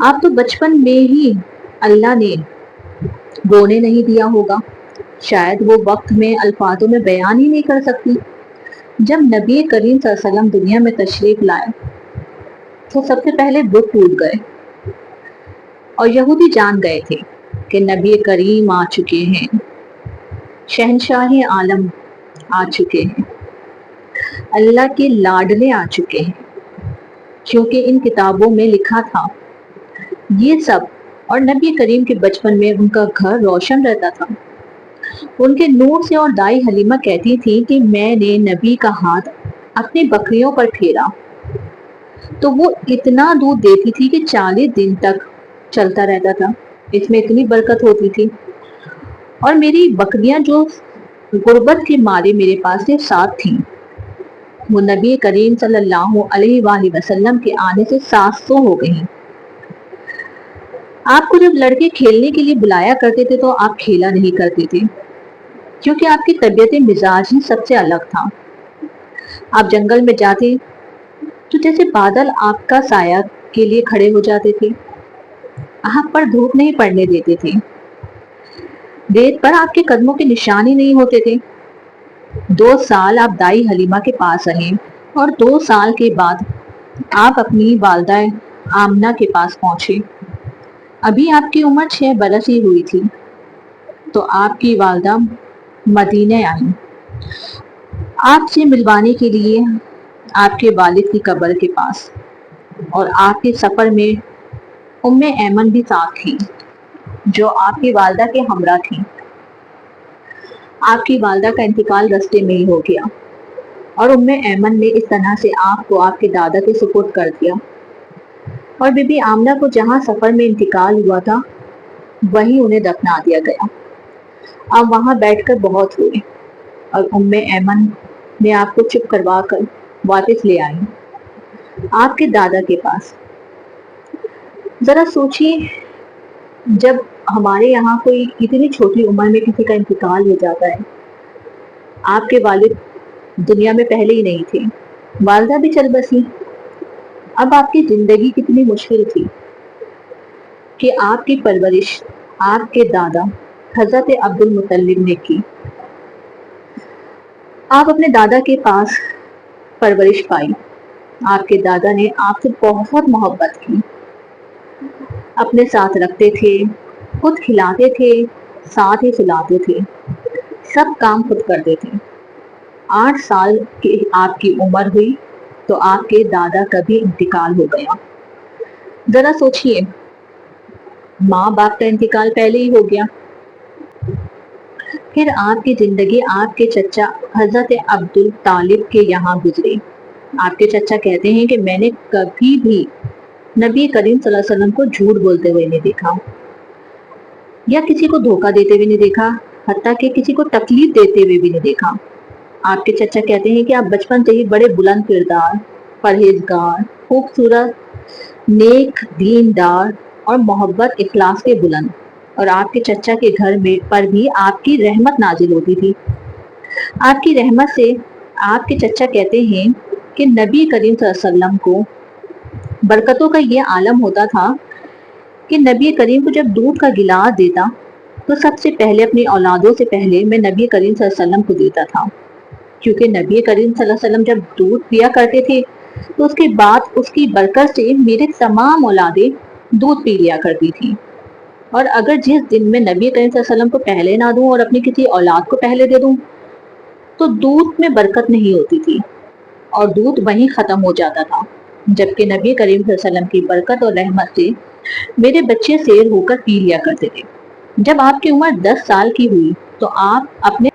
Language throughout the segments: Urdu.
آپ تو بچپن میں ہی اللہ نے بونے نہیں دیا ہوگا، شاید وہ وقت میں الفاظوں میں بیان ہی نہیں کر سکتی۔ جب نبی کریم صلی اللہ علیہ وسلم دنیا میں تشریف لائے تو سب سے پہلے بت ٹوٹ گئے اور یہودی جان گئے تھے کہ نبی کریم آ چکے ہیں، شہنشاہ عالم آ چکے ہیں، اللہ کے لاڈلے آ چکے ہیں، کیونکہ ان کتابوں میں لکھا تھا یہ سب۔ اور نبی کریم کے بچپن میں ان کا گھر روشن رہتا تھا، ان کے نور سے۔ اور دائی حلیمہ کہتی تھی کہ میں نے نبی کا ہاتھ اپنی بکریوں پر پھیرا تو وہ اتنا دودھ دیتی تھی کہ 40 دن تک چلتا رہتا تھا، اس میں اتنی برکت ہوتی تھی۔ اور میری بکریاں جو غربت کے مارے میرے پاس سے ساتھ تھیں، وہ نبی کریم صلی اللہ علیہ وآلہ وسلم کے آنے سے 700 ہو گئیں۔ آپ کو جب لڑکے کھیلنے کے لیے بلایا کرتے تھے تو آپ کھیلا نہیں کرتے تھے، کیونکہ آپ کی طبیعت مزاج ہی سب سے الگ تھا۔ آپ جنگل میں جاتے تو جیسے بادل آپ کا سایہ کے لیے کھڑے ہو جاتے تھے، آپ پر دھوپ نہیں پڑنے دیتے تھے، ریت پر آپ کے قدموں کے نشان ہی نہیں ہوتے تھے۔ 2 سال آپ دائی حلیمہ کے پاس رہے اور 2 سال کے بعد آپ اپنی والدہ آمنہ کے پاس پہنچے۔ ابھی آپ کی عمر 6 برس ہی ہوئی تھی تو آپ کی والدہ مدینہ آئیں آپ سے ملوانے کے لیے آپ کے والد کی قبر کے پاس، اور آپ کے سفر میں ام ایمن بھی ساتھ تھی جو آپ کی والدہ کے ہمراہ تھی۔ آپ کی والدہ کا انتقال رستے میں ہی ہو گیا اور ام ایمن نے اس طرح سے آپ کو آپ کے دادا کے سپرد کر دیا، اور بی بی آمنہ کو جہاں سفر میں انتقال ہوا تھا وہیں انہیں دفنا دیا گیا۔ آپ وہاں بیٹھ کر بہت ہوئے اور ام ایمن نے آپ کو چپ کروا کر واپس لے آئی آپ کے دادا کے پاس۔ ذرا سوچیے، جب ہمارے یہاں کوئی اتنی چھوٹی عمر میں کسی کا انتقال ہو جاتا ہے، آپ کے والد دنیا میں پہلے ہی نہیں تھے، والدہ بھی چل بسی، اب آپ کی زندگی کتنی مشکل تھی کہ آپ کی پرورش آپ کے دادا حضرت عبد المطلب نے کی۔ آپ اپنے دادا کے پاس پرورش پائی، آپ کے دادا نے آپ سے بہت محبت کی، اپنے ساتھ رکھتے تھے، خود کھلاتے تھے، ساتھ ہی سلاتے تھے، سب کام خود کرتے تھے۔ 8 سال کی آپ کی عمر ہوئی تو آپ کے دادا کا بھی انتقال ہو گیا۔ ذرا سوچئے، ماں باپ کا انتقال پہلے ہی ہو گیا، پھر آپ کی زندگی آپ کے چچا حضرت عبد الطالب کے یہاں گزری۔ آپ کے چچا کہتے ہیں کہ میں نے کبھی بھی نبی کریم صلی اللہ علیہ وسلم کو جھوٹ بولتے ہوئے نہیں دیکھا یا کسی کو دھوکہ دیتے ہوئے نہیں دیکھا، حتیٰ کہ کسی کو تکلیف دیتے ہوئے بھی نہیں دیکھا۔ آپ کے چچا کہتے ہیں کہ آپ بچپن سے ہی بڑے بلند کردار، پرہیزگار، خوبصورت، نیک، دیندار اور محبت اخلاص کے بلند، اور آپ کے چچا کے گھر میں پر بھی آپ کی رحمت نازل ہوتی تھی۔ آپ کی رحمت سے آپ کے چچا کہتے ہیں کہ نبی کریم صلی اللہ علیہ وسلم کو برکتوں کا یہ عالم ہوتا تھا کہ نبی کریم کو جب دودھ کا گلاس دیتا تو سب سے پہلے اپنی اولادوں سے پہلے میں نبی کریم صلی اللہ علیہ وسلم کو دیتا تھا، کیونکہ نبی کریم صلی اللہ علیہ وسلم جب دودھ پیا کرتے تھے تو اس کے بعد اس کی برکت سے میرے تمام اولادیں دودھ پی لیا کرتی تھی۔ اور اگر جس دن میں نبی کریم صلی اللہ علیہ وسلم کو پہلے نہ دوں اور اپنی کسی اولاد کو پہلے دے دوں تو دودھ میں برکت نہیں ہوتی تھی اور دودھ وہیں ختم ہو جاتا تھا، جبکہ نبی کریم صلی اللہ علیہ وسلم کی برکت اور رحمت سے میرے بچے سیر ہو کر پی لیا کرتے تھے۔ جب آپ کی عمر 10 سال کی ہوئی تو آپ اپنے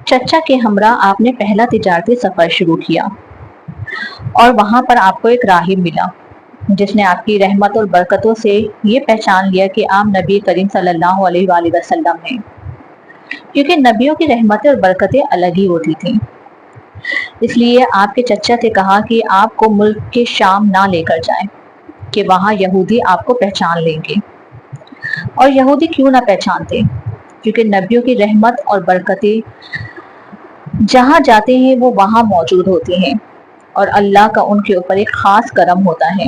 چچا کے ہمراہ آپ نے پہلا تجارتی سفر شروع کیا، اور وہاں پر آپ کو ایک راہب ملا جس نے آپ کی رحمت اور برکتوں سے یہ پہچان لیا کہ آپ نبی کریم صلی اللہ علیہ وآلہ وسلم ہیں، کیونکہ نبیوں کی رحمتیں اور برکتیں الگ ہی ہوتی تھیں۔ اس لیے آپ کے چچا سے کہا کہ آپ کو ملک کے شام نہ لے کر جائیں کہ وہاں یہودی آپ کو پہچان لیں گے، اور یہودی کیوں نہ پہچانتے، کیونکہ نبیوں کی رحمت اور برکتیں جہاں جاتے ہیں وہ وہاں موجود ہوتی ہیں، اور اللہ کا ان کے اوپر ایک خاص کرم ہوتا ہے۔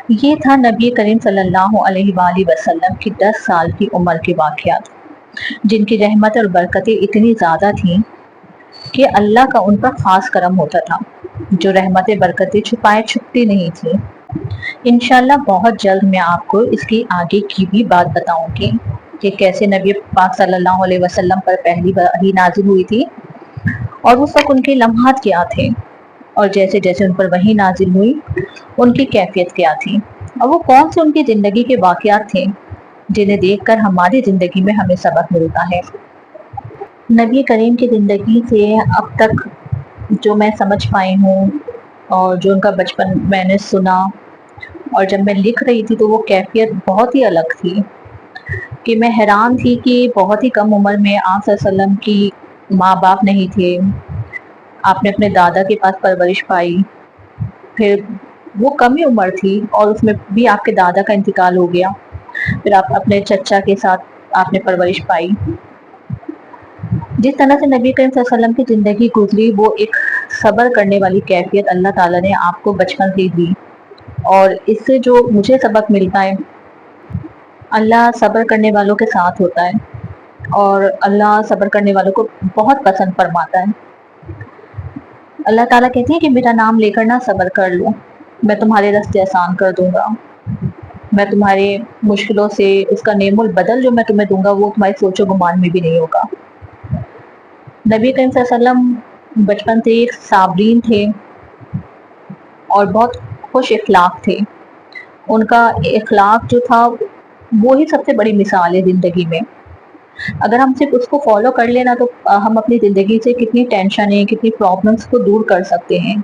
یہ تھا نبی کریم صلی اللہ علیہ وآلہ وسلم کی 10 سال کی عمر کے واقعات، جن کی رحمت اور برکتیں اتنی زیادہ تھیں کہ اللہ کا ان پر خاص کرم ہوتا تھا، جو رحمتیں برکتیں چھپائے چھپتی نہیں تھی۔ انشاءاللہ بہت جلد میں آپ کو اس کی آگے کی بھی بات بتاؤں گی کہ کیسے نبی پاک صلی اللہ علیہ وسلم پر پہلی وحی نازل ہوئی تھی اور اس وقت ان کے لمحات کیا تھے، اور جیسے جیسے ان پر وحی نازل ہوئی ان کی کیفیت کیا تھی، اور وہ کون سے ان کی زندگی کے واقعات تھے جنہیں دیکھ کر ہماری زندگی میں ہمیں سبق ملتا ہے۔ نبی کریم کی زندگی سے اب تک جو میں سمجھ پائی ہوں اور جو ان کا بچپن میں نے سنا اور جب میں لکھ رہی تھی تو وہ کیفیت بہت ہی الگ تھی کہ میں حیران تھی کہ بہت ہی کم عمر میں آپ صلی اللہ علیہ وسلم کی ماں باپ نہیں تھے، آپ نے اپنے دادا کے پاس پرورش پائی، پھر وہ کم ہی عمر تھی اور اس میں بھی آپ کے دادا کا انتقال ہو گیا، پھر آپ اپنے چچا کے ساتھ آپ نے پرورش پائی۔ جس طرح سے نبی کریم صلی اللہ علیہ وسلم کی زندگی گزری وہ ایک صبر کرنے والی کیفیت اللہ تعالیٰ نے آپ کو بچپن سے دی، اور اس سے جو مجھے سبق ملتا ہے، اللہ صبر کرنے والوں کے ساتھ ہوتا ہے اور اللہ صبر کرنے والوں کو بہت پسند فرماتا ہے۔ اللہ تعالیٰ کہتے ہیں کہ میرا نام لے کر نہ صبر کر لو، میں تمہارے راستے آسان کر دوں گا، میں تمہارے مشکلوں سے اس کا نعم البدل جو میں تمہیں دوں گا وہ تمہاری سوچ و گمان میں بھی نہیں ہوگا۔ نبی کریم صلی اللہ علیہ وسلم بچپن سے ایک صابرین تھے اور بہت خوش اخلاق تھے، ان کا اخلاق جو تھا وہی سب سے بڑی مثال ہے زندگی میں۔ اگر ہم صرف اس کو فالو کر لینا تو ہم اپنی زندگی سے کتنی ٹینشنیں کتنی پرابلمس کو دور کر سکتے ہیں۔